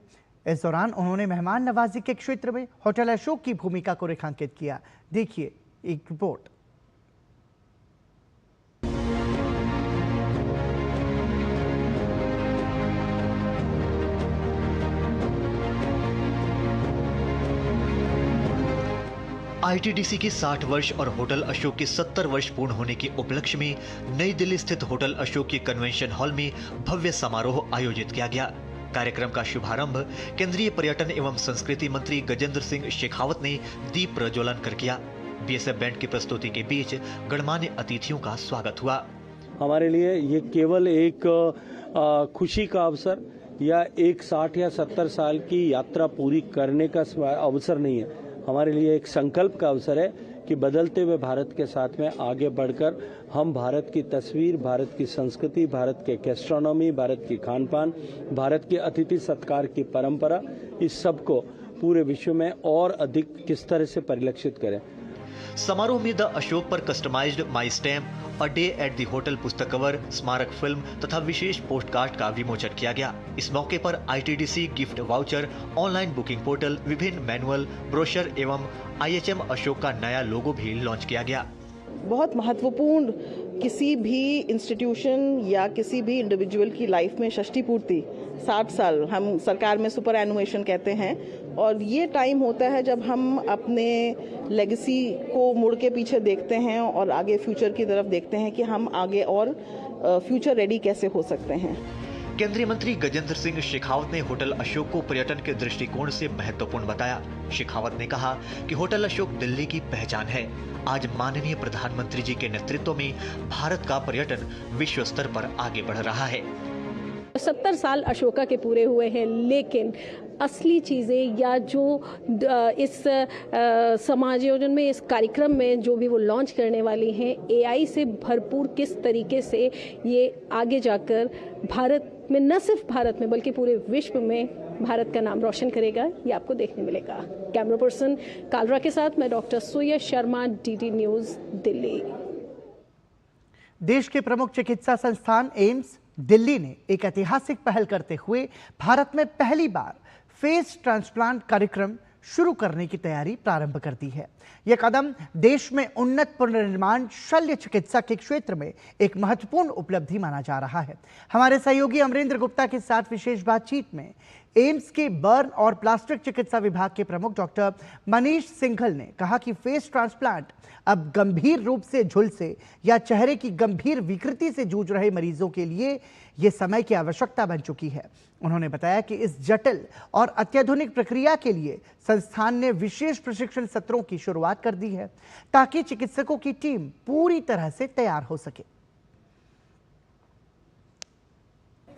इस दौरान उन्होंने मेहमान नवाजी के क्षेत्र में होटल अशोक की भूमिका को रेखांकित किया। देखिए एक रिपोर्ट। आईटीडीसी के 60 वर्ष और होटल अशोक के 70 वर्ष पूर्ण होने के उपलक्ष्य में नई दिल्ली स्थित होटल अशोक के कन्वेंशन हॉल में भव्य समारोह आयोजित किया गया। कार्यक्रम का शुभारंभ केंद्रीय पर्यटन एवं संस्कृति मंत्री गजेंद्र सिंह शेखावत ने दीप प्रज्वलन कर किया। बीएसएफ बैंड की प्रस्तुति के बीच गणमान्य अतिथियों का स्वागत हुआ। हमारे लिए ये केवल एक खुशी का अवसर या एक 60 या 70 साल की यात्रा पूरी करने का अवसर नहीं है, हमारे लिए एक संकल्प का अवसर है कि बदलते हुए भारत के साथ में आगे बढ़कर हम भारत की तस्वीर, भारत की संस्कृति, भारत के गैस्ट्रोनॉमी, भारत की खान पान, भारत के अतिथि सत्कार की परंपरा, इस सब को पूरे विश्व में और अधिक किस तरह से परिलक्षित करें। समारोह में द अशोक पर customized my stamp, a day at the hotel पुस्तक कवर, स्मारक फिल्म तथा विशेष पोस्ट कार्ड का विमोचन किया गया। इस मौके पर ITDC gift voucher, online booking portal, विभिन्न मैनुअल, ब्रोशर एवं आईएचएम अशोक का नया लोगो भी लॉन्च किया गया। बहुत महत्वपूर्ण किसी भी इंस्टीट्यूशन या किसी भी इंडिविजुअल की लाइफ में षष्ठी पूर्ति 60 साल हम सरकार में सुपर एनुएशन कहते हैं, और ये टाइम होता है जब हम अपने लेगेसी को मुड़ के पीछे देखते हैं और आगे फ्यूचर की तरफ देखते हैं कि हम आगे और फ्यूचर रेडी कैसे हो सकते हैं। केंद्रीय मंत्री गजेंद्र सिंह शेखावत ने होटल अशोक को पर्यटन के दृष्टिकोण से महत्वपूर्ण बताया। शेखावत ने कहा कि होटल अशोक दिल्ली की पहचान है। आज माननीय प्रधानमंत्री जी के नेतृत्व में भारत का पर्यटन विश्व स्तर पर आगे बढ़ रहा है। 70 साल अशोका के पूरे हुए हैं, लेकिन असली चीज़ें या जो इस समायोजन में, इस कार्यक्रम में जो भी वो लॉन्च करने वाली हैं, एआई से भरपूर किस तरीके से ये आगे जाकर भारत में, न सिर्फ भारत में बल्कि पूरे विश्व में भारत का नाम रोशन करेगा, ये आपको देखने मिलेगा। कैमरा पर्सन कालरा के साथ मैं डॉक्टर सुयश शर्मा, डीडी न्यूज़, दिल्ली। देश के प्रमुख चिकित्सा संस्थान एम्स दिल्ली ने एक ऐतिहासिक पहल करते हुए भारत में पहली बार फेस ट्रांसप्लांट कार्यक्रम शुरू करने की तैयारी प्रारंभ कर दी है। यह कदम देश में उन्नत पुनर्निर्माण शल्य चिकित्सा के क्षेत्र में एक महत्वपूर्ण उपलब्धि माना जा रहा है। हमारे सहयोगी अमरेंद्र गुप्ता के साथ विशेष बातचीत में एम्स के बर्न और प्लास्टिक चिकित्सा विभाग के प्रमुख डॉक्टर मनीष सिंघल ने कहा कि फेस ट्रांसप्लांट अब गंभीर रूप से झुलसे या चेहरे की गंभीर विकृति से जूझ रहे मरीजों के लिए ये समय की आवश्यकता बन चुकी है। उन्होंने बताया कि इस जटिल और अत्याधुनिक प्रक्रिया के लिए संस्थान ने विशेष प्रशिक्षण सत्रों की शुरुआत कर दी है ताकि चिकित्सकों की टीम पूरी तरह से तैयार हो सके।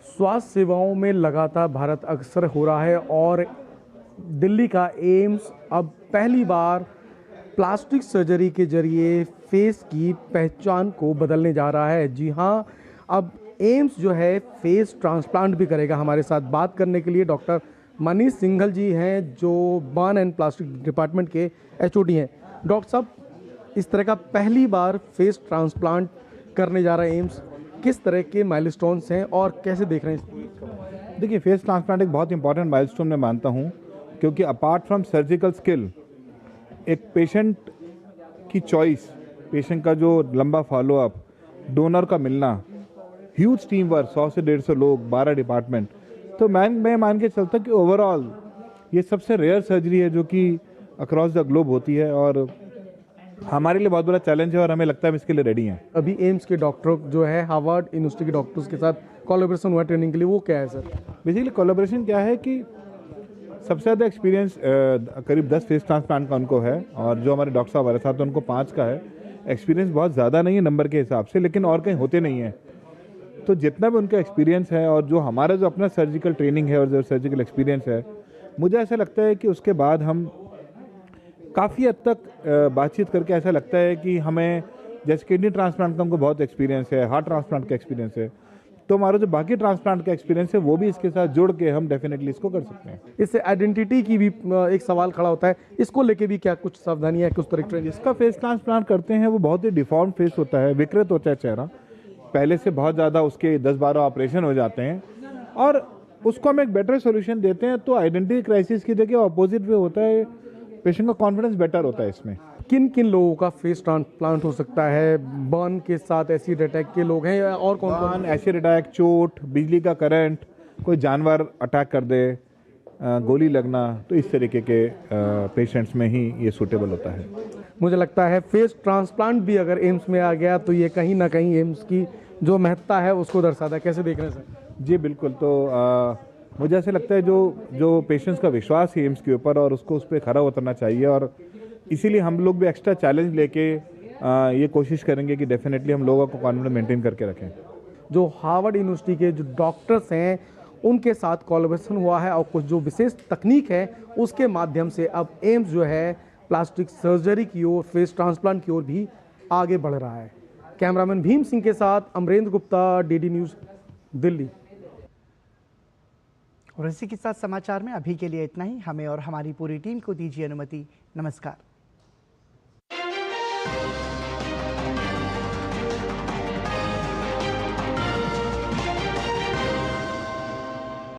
स्वास्थ्य सेवाओं में लगातार भारत अग्रसर हो रहा है और दिल्ली का एम्स अब पहली बार प्लास्टिक सर्जरी के जरिए फेस की पहचान को बदलने जा रहा है। जी हाँ, अब एम्स जो है फेस ट्रांसप्लांट भी करेगा। हमारे साथ बात करने के लिए डॉक्टर मनीष सिंघल जी हैं, जो बर्न एंड प्लास्टिक डिपार्टमेंट के एचओडी हैं। डॉक्टर साहब, इस तरह का पहली बार फेस ट्रांसप्लांट करने जा रहा है एम्स, किस तरह के माइलस्टोन्स हैं और कैसे देख रहे हैं? देखिए, फेस ट्रांसप्लांट एक बहुत इंपॉर्टेंट माइलस्टोन मैं मानता हूँ, क्योंकि अपार्ट फ्रॉम सर्जिकल स्किल एक पेशेंट की चॉइस, पेशेंट का जो लंबा फॉलोअप, डोनर का मिलना, ह्यूज टीम वर्क, 100 से 150 लोग, 12 डिपार्टमेंट, तो मैं मान के चलता कि ओवरऑल ये सबसे रेयर सर्जरी है जो कि अक्रॉस द ग्लोब होती है और हमारे लिए बहुत बड़ा चैलेंज है और हमें लगता है हम इसके लिए रेडी हैं। अभी एम्स के डॉक्टर जो है हार्वर्ड यूनिवर्सिटी के डॉक्टर्स के साथ कोलैबोरेशन हुआ ट्रेनिंग के लिए, वो क्या है सर? बेसिकली कोलैबोरेशन क्या है कि सबसे ज़्यादा एक्सपीरियंस करीब 10 फेस ट्रांसप्लांट का उनको है और जो हमारे डॉक्टर साहब हमारे साथ उनको 5 का है। एक्सपीरियंस बहुत ज़्यादा नहीं है नंबर के हिसाब से, लेकिन और कहीं होते नहीं हैं। तो जितना भी उनका एक्सपीरियंस है और जो हमारा जो अपना सर्जिकल ट्रेनिंग है और जो सर्जिकल एक्सपीरियंस है, मुझे ऐसा लगता है कि उसके बाद हम काफ़ी हद तक बातचीत करके ऐसा लगता है कि हमें, जैसे किडनी ट्रांसप्लांट का हमको बहुत एक्सपीरियंस है, हार्ट ट्रांसप्लांट का एक्सपीरियंस है, तो हमारा जो बाकी ट्रांसप्लांट का एक्सपीरियंस है वो भी इसके साथ जोड़ के हम डेफिनेटली इसको कर सकते हैं। इससे आइडेंटिटी की भी एक सवाल खड़ा होता है, इसको लेके भी क्या कुछ सावधानियां, कुछ तरह? जिसका फेस ट्रांसप्लांट करते हैं वो बहुत ही डिफॉर्म फेस होता है, विकृत होता है चेहरा, पहले से बहुत ज़्यादा उसके 10-12 ऑपरेशन हो जाते हैं और उसको हम एक बेटर सोल्यूशन देते हैं। तो आइडेंटिटी क्राइसिस की जगह अपोजिट वे होता है, पेशेंट का कॉन्फिडेंस बेटर होता है। इसमें किन किन लोगों का फेस ट्रांसप्लांट हो सकता है? बर्न के साथ एसिड अटैक के लोग हैं या और कौन? एसिड अटैक, चोट, बिजली का करंट, कोई जानवर अटैक कर दे, गोली लगना, तो इस तरीके के पेशेंट्स में ही ये सूटेबल होता है। मुझे लगता है फेस ट्रांसप्लांट भी अगर एम्स में आ गया तो ये कहीं ना कहीं एम्स की जो महत्ता है उसको दर्शाता है। कैसे देख रहे हैं सर? जी बिल्कुल। तो मुझे ऐसे लगता है जो पेशेंट्स का विश्वास है एम्स के ऊपर, और उसको उस पर खरा उतरना चाहिए, और इसीलिए हम लोग भी एक्स्ट्रा चैलेंज लेके ये कोशिश करेंगे कि डेफिनेटली हम लोगों को कॉन्फिडेंस मेंटेन करके रखें। जो हार्वर्ड यूनिवर्सिटी के जो डॉक्टर्स हैं उनके साथ कोलैबोरेशन हुआ है और कुछ जो विशेष तकनीक है उसके माध्यम से अब एम्स जो है प्लास्टिक सर्जरी की ओर, फेस ट्रांसप्लांट की ओर भी आगे बढ़ रहा है। कैमरामैन भीम सिंह के साथ अमरेंद्र गुप्ता, डीडी न्यूज़, दिल्ली। और इसी के साथ समाचार में अभी के लिए इतना ही। हमें और हमारी पूरी टीम को दीजिए अनुमति। नमस्कार।